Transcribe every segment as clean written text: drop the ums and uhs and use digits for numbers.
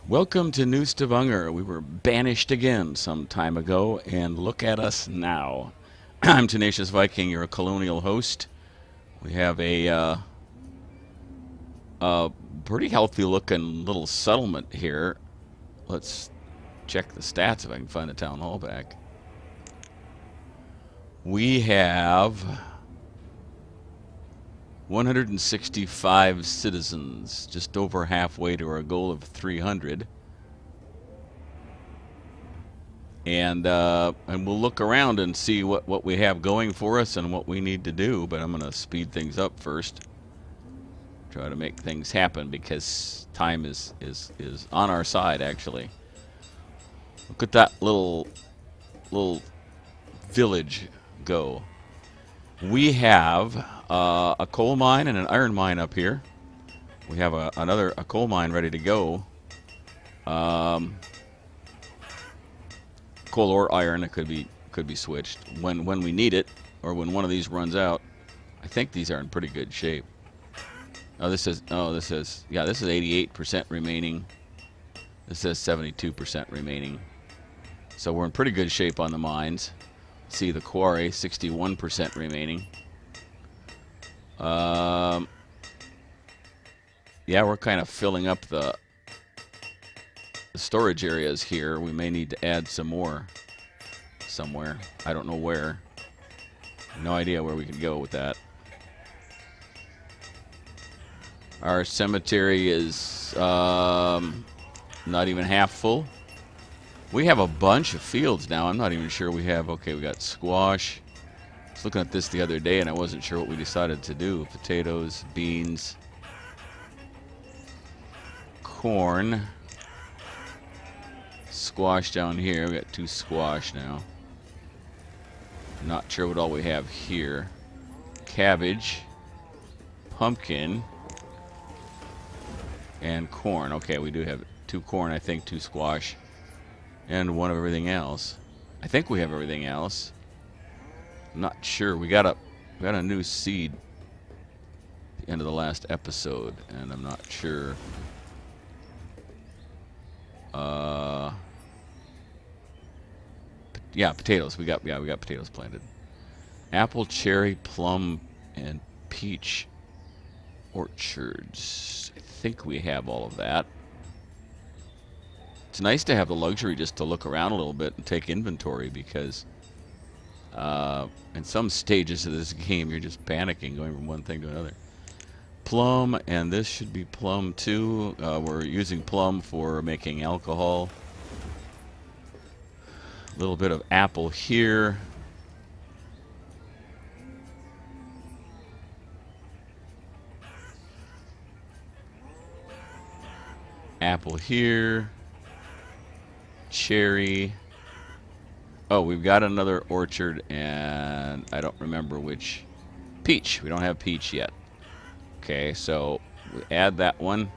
Welcome to New Stavanger. We were banished again some time ago, and look at us now. I'm Tenacious Viking, your colonial host. We have a pretty healthy looking little settlement here. Let's check the stats if I can find the town hall back. We have 165 citizens, just over halfway to our goal of 300. And we'll look around and see what we have going for us and what we need to do. But I'm going to speed things up first. Try to make things happen because time is on our side, actually. Look at that little village go. We have a coal mine and an iron mine up here. We have a coal mine ready to go. Coal or iron, it could be switched when we need it, or when one of these runs out. I think these are in pretty good shape. This is 88% remaining. This says 72% remaining. So we're in pretty good shape on the mines. See the quarry, 61% remaining. Yeah, we're kind of filling up the storage areas here. We may need to add some more somewhere. I don't know where. No idea where we could go with that. Our cemetery is not even half full. We have a bunch of fields now. I'm not even sure we have. Okay, we got squash. I was looking at this the other day and I wasn't sure what we decided to do. Potatoes, beans, corn, squash down here. We got 2 squash now. Not sure what all we have here. Cabbage, pumpkin, and corn. Okay, we do have 2 corn, I think, 2 squash, and 1 of everything else. I think we have everything else. I'm not sure. We got a new seed at the end of the last episode, and I'm not sure. Yeah, potatoes. We got potatoes planted. Apple, cherry, plum, and peach orchards. I think we have all of that. It's nice to have the luxury just to look around a little bit and take inventory, because in some stages of this game you're just panicking, going from one thing to another. Plum, and this should be plum too. We're using plum for making alcohol. A little bit of apple here. Apple here. Cherry. Oh, we've got another orchard, and I don't remember which. Peach. We don't have peach yet. Okay, so we add that one.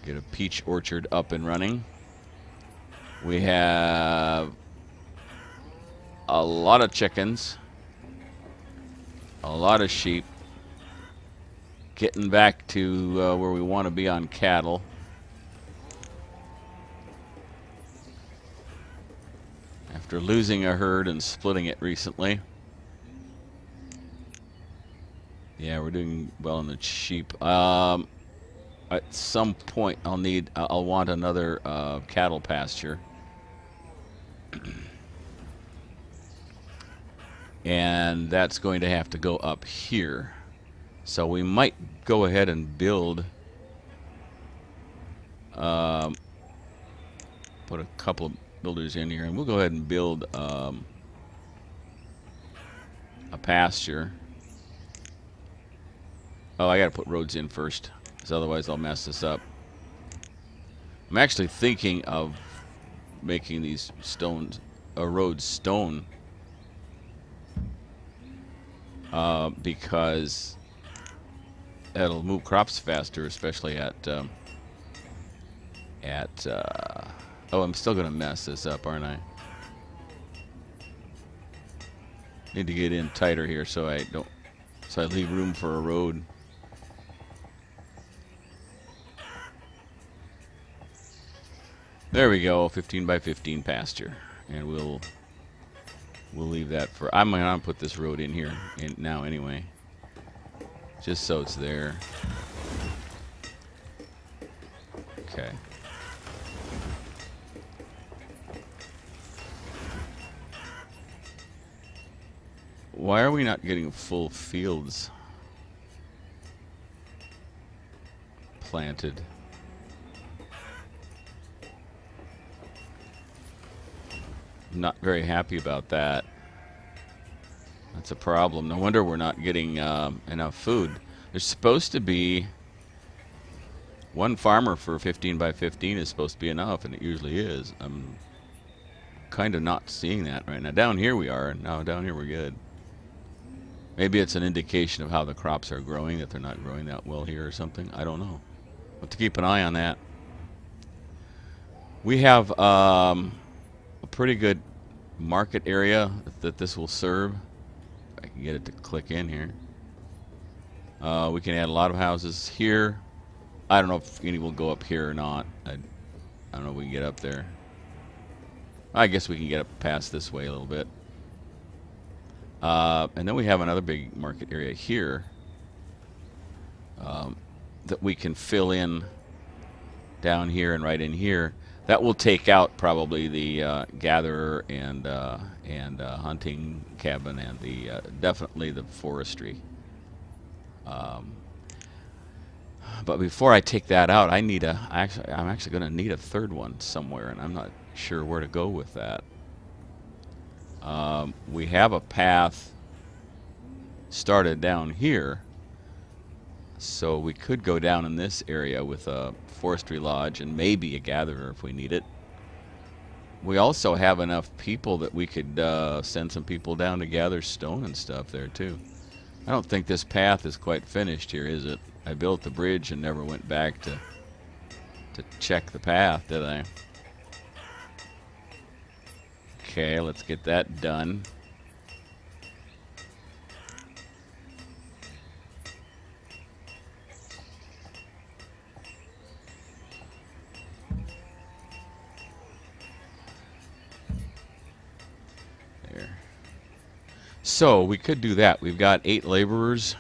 Get a peach orchard up and running. We have a lot of chickens, a lot of sheep. Getting back to where we want to be on cattle. After losing a herd and splitting it recently. Yeah, we're doing well in the sheep. At some point, I'll want another cattle pasture. And that's going to have to go up here. So we might go ahead and build, put a couple of builders in here, and we'll go ahead and build a pasture. Oh, I gotta put roads in first, because otherwise I'll mess this up. I'm actually thinking of making these roads stone, because it'll move crops faster, especially at oh, I'm still gonna mess this up, aren't I? Need to get in tighter here so I leave room for a road. There we go, 15 by 15 pasture, and we'll leave that for. I'm gonna put this road in here now anyway, just so it's there. Okay. Why are we not getting full fields planted? I'm not very happy about that. That's a problem. No wonder we're not getting enough food. There's supposed to be one farmer for 15 by 15 is supposed to be enough, and it usually is. I'm kind of not seeing that right now. Down here we are. No, down here we're good. Maybe it's an indication of how the crops are growing, that they're not growing that well here or something. I don't know. We'll have to keep an eye on that. We have a pretty good market area that this will serve. If I can get it to click in here. We can add a lot of houses here. I don't know if any will go up here or not. I don't know if we can get up there. I guess we can get up past this way a little bit. And then we have another big market area here that we can fill in down here and right in here. That will take out probably the gatherer and hunting cabin and the definitely the forestry. But before I take that out, I'm actually going to need a third one somewhere, and I'm not sure where to go with that. We have a path started down here, so we could go down in this area with a forestry lodge and maybe a gatherer if we need it. We also have enough people that we could send some people down to gather stone and stuff there too. I don't think this path is quite finished here, is it? I built the bridge and never went back to check the path, did I? Okay, let's get that done. There. So we could do that. We've got 8 laborers,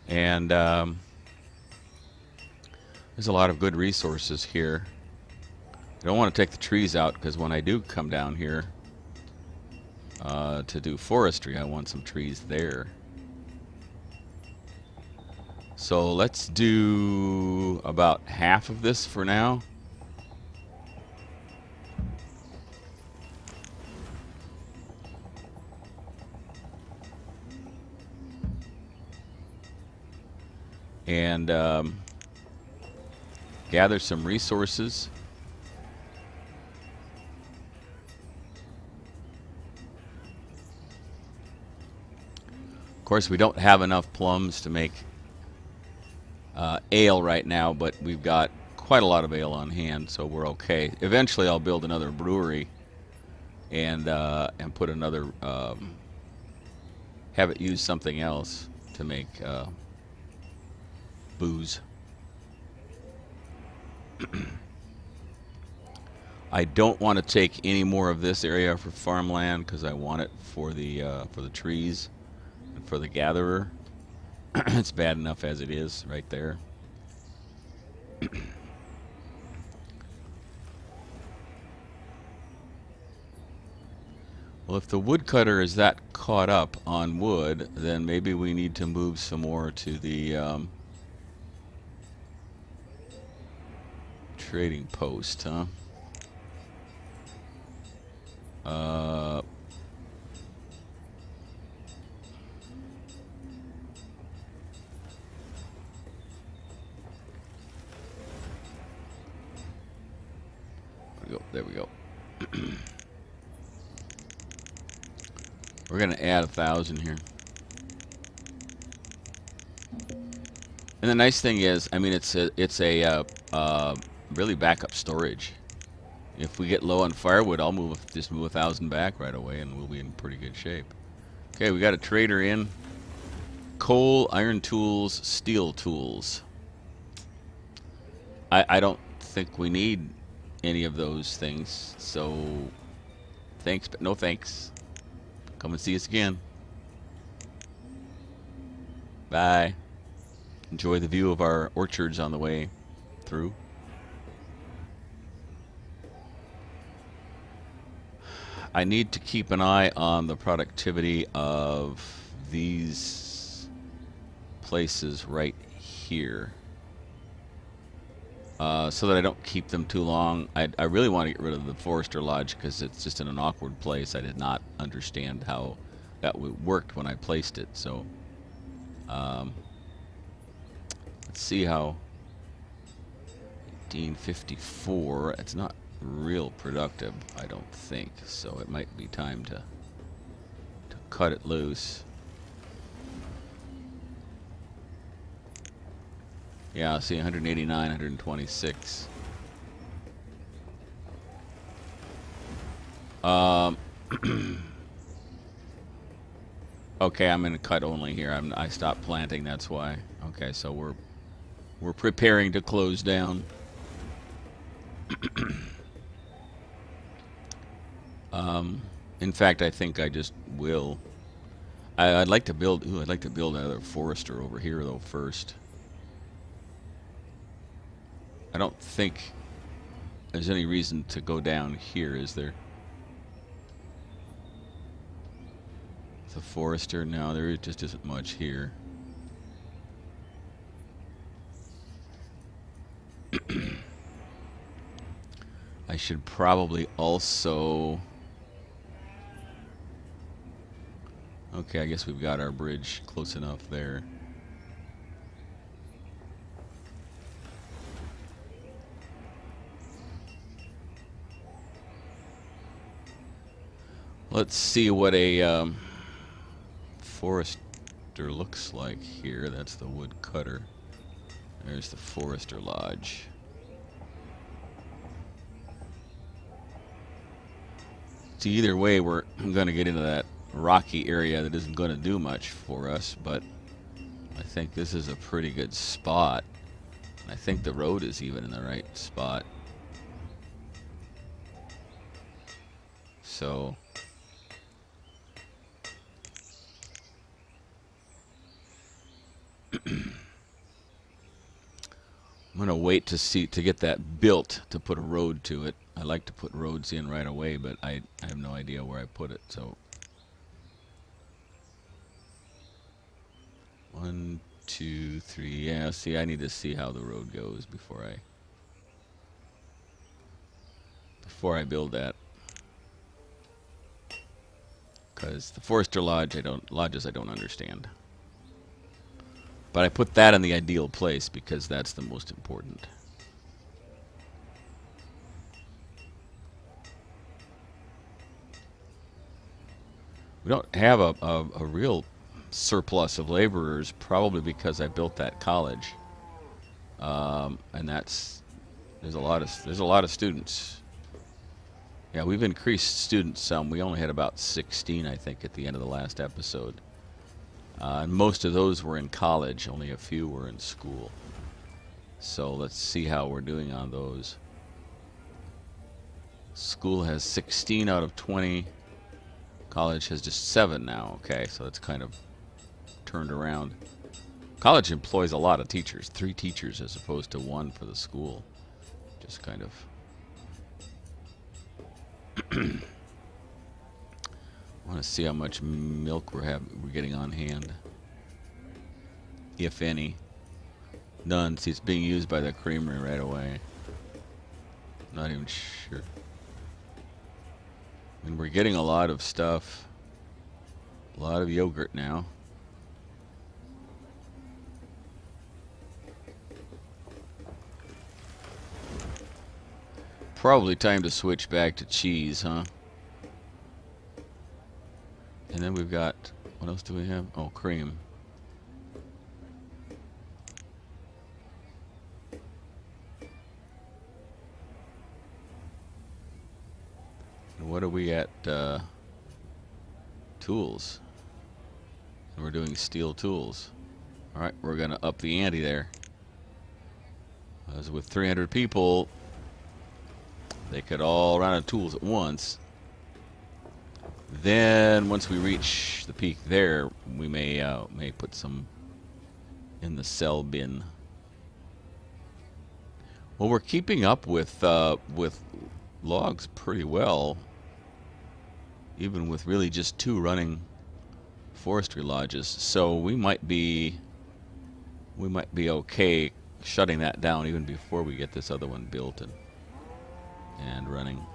and there's a lot of good resources here. I don't want to take the trees out because when I do come down here to do forestry, I want some trees there. So let's do about half of this for now. And gather some resources. Of course, we don't have enough plums to make ale right now, but we've got quite a lot of ale on hand, so we're okay. Eventually, I'll build another brewery and put another have it use something else to make booze. I don't want to take any more of this area for farmland because I want it for the trees and for the gatherer. It's bad enough as it is right there. Well, if the woodcutter is that caught up on wood, then maybe we need to move some more to the trading post, huh? There we go. We're gonna add 1,000 here. And the nice thing is, I mean, it's a really backup storage. If we get low on firewood, I'll just move 1,000 back right away, and we'll be in pretty good shape. Okay, we got a trader in. Coal, iron tools, steel tools. I don't think we need any of those things. So thanks, but no thanks. Come and see us again. Bye. Enjoy the view of our orchards on the way through. I need to keep an eye on the productivity of these places right here, so that I don't keep them too long. I really want to get rid of the Forester Lodge because it's just in an awkward place. I did not understand how that worked when I placed it. So let's see how 1854. It's not real productive, I don't think. So it might be time to cut it loose. Yeah, see, 189, 126. Okay, I'm in cut only here. I stopped planting. That's why. Okay, so we're preparing to close down. In fact, I think I just will. I'd like to build. Ooh, I'd like to build another forester over here though first. I don't think there's any reason to go down here, is there? The forester? No, there just isn't much here. I should probably also... Okay, I guess we've got our bridge close enough there. Let's see what a forester looks like here. That's the wood cutter. There's the Forester Lodge. So either way, we're going to get into that rocky area that isn't going to do much for us, but I think this is a pretty good spot. I think the road is even in the right spot. So I'm gonna wait to get that built to put a road to it. I like to put roads in right away, but I have no idea where I put it. So 1, 2, 3. Yeah, see, I need to see how the road goes before I build that. Because the Forester Lodge, lodges I don't understand. But I put that in the ideal place because that's the most important. We don't have a real surplus of laborers, probably because I built that college, and there's a lot of students. Yeah, we've increased students some. We only had about 16, I think, at the end of the last episode. And most of those were in college. Only a few were in school. So let's see how we're doing on those. School has 16 out of 20. College has just 7 now. Okay, so it's kind of turned around. College employs a lot of teachers. 3 teachers as opposed to 1 for the school. Just kind of... I want to see how much milk we're getting on hand, if any. None. See, it's being used by the creamery right away. Not even sure. I mean, we're getting a lot of stuff. A lot of yogurt now. Probably time to switch back to cheese, huh? And then we've got, what else do we have? Oh, cream. And what are we at? Tools. And we're doing steel tools. Alright, we're going to up the ante there. As with 300 people, They could all run out of tools at once. Then, once we reach the peak there, we may put some in the sell bin. Well, we're keeping up with logs pretty well, even with really just 2 running forestry lodges. So we might be okay shutting that down even before we get this other one built and running.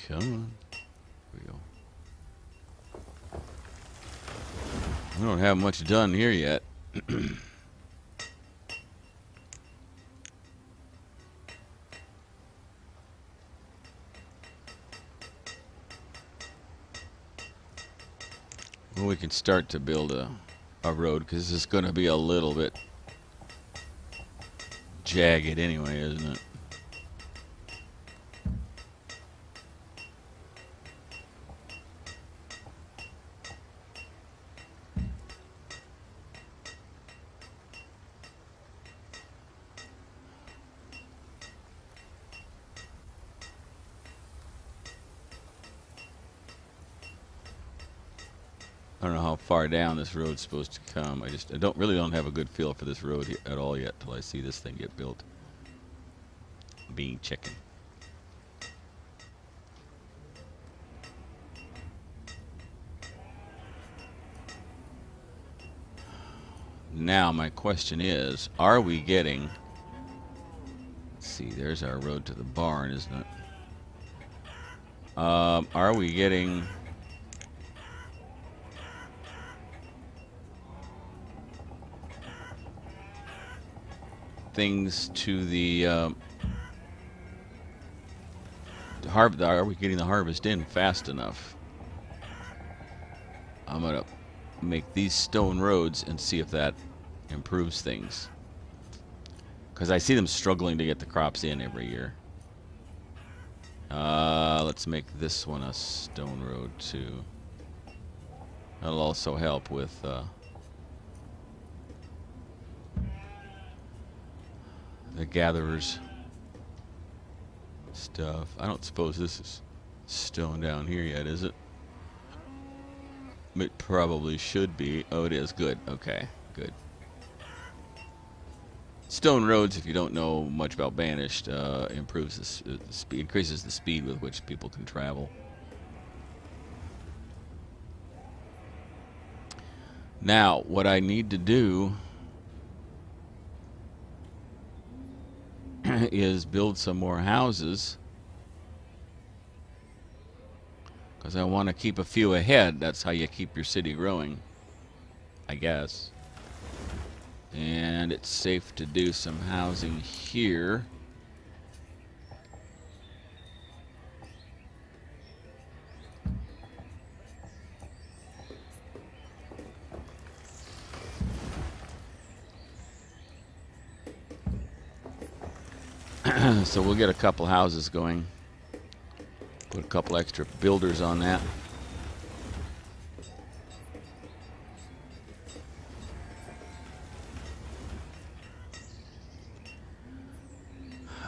Come on. Here we go. We don't have much done here yet. Well, we can start to build a road, because this is going to be a little bit jagged anyway, isn't it? I don't know how far down this road's supposed to come. I don't have a good feel for this road at all yet till I see this thing get built. Being chicken. Now my question is, are we getting... Let's see, there's our road to the barn, isn't it? Are we getting... things to the harvest? Are we getting the harvest in fast enough? I'm gonna make these stone roads and see if that improves things, because I see them struggling to get the crops in every year. Let's make this one a stone road too. That'll also help with the gatherers stuff. I don't suppose this is stone down here yet, is it? It probably should be. Oh, it is. Good. Okay, good. Stone roads, if you don't know much about Banished, improves the speed, increases the speed with which people can travel. Now, what I need to do is build some more houses, because I want to keep a few ahead. That's how you keep your city growing, I guess. And it's safe to do some housing here. So we'll get a couple houses going. Put a couple extra builders on that.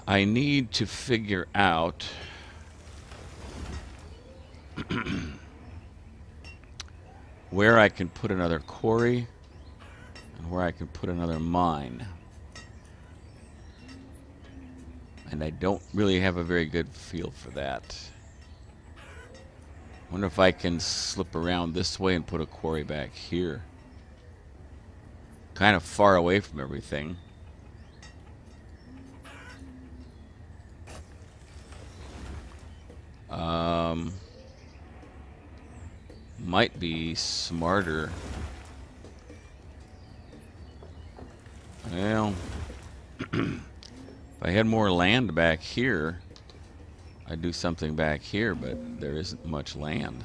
I need to figure out where I can put another quarry and where I can put another mine. And I don't really have a very good feel for that. Wonder if I can slip around this way and put a quarry back here. Kind of far away from everything. Might be smarter. Well, if I had more land back here, I'd do something back here, but there isn't much land.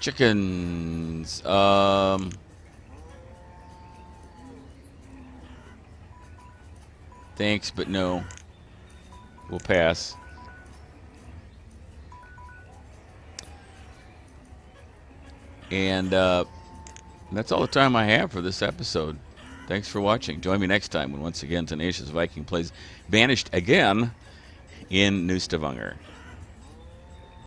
Chickens. Thanks, but no. We'll pass. And that's all the time I have for this episode. Thanks for watching. Join me next time when once again Tenacious Viking plays Banished Again in New Stavanger.